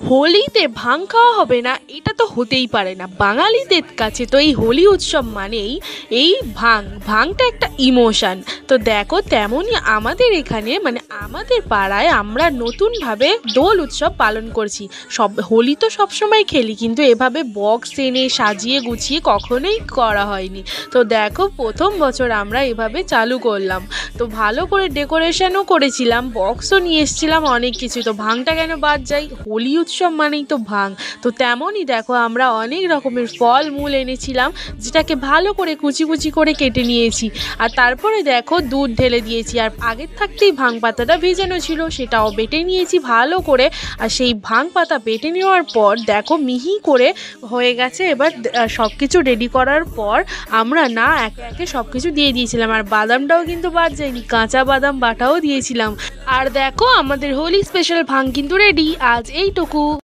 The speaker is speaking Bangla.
হোলিতে ভাং খাওয়া হবে না, এটা তো হতেই পারে না। বাঙালিদের কাছে তো এই হোলি উৎসব মানেই এই ভাংটা একটা ইমোশান। তো দেখো তেমনই আমাদের এখানে মানে আমাদের পাড়ায় আমরা নতুনভাবে দোল উৎসব পালন করছি। হোলি তো সবসময় খেলি, কিন্তু এভাবে বক্স এনে সাজিয়ে গুছিয়ে কখনোই করা হয়নি। তো দেখো প্রথম বছর আমরা এভাবে চালু করলাম। তো ভালো করে ডেকোরেশনও করেছিলাম, বক্সও নিয়ে এসেছিলাম অনেক কিছু। তো ভাংটা কেন বাদ যায়, হোলি উৎসব মানেই তো ভাং। তো তেমনই দেখো আমরা অনেক রকমের ফল মূল এনেছিলাম, যেটাকে ভালো করে কুচি কুচি করে কেটে নিয়েছি। আর তারপরে দেখো দুধ ঢেলে দিয়েছি, আর আগের থাকতেই ভাং পাতাটা ভেজানো ছিল, সেটাও বেটে নিয়েছি ভালো করে। আর সেই ভাং পাতা বেটে নেওয়ার পর দেখো মিহি করে হয়ে গেছে। এবার সব কিছু রেডি করার পর আমরা না একে একে সব কিছু দিয়ে দিয়েছিলাম। আর বাদামটাও কিন্তু বাদ যায়নি, কাঁচা বাদাম বাটাও দিয়েছিলাম। আর দেখো আমাদের হোলি স্পেশাল ভাং কিন্তু রেডি। আজ এইটুকু।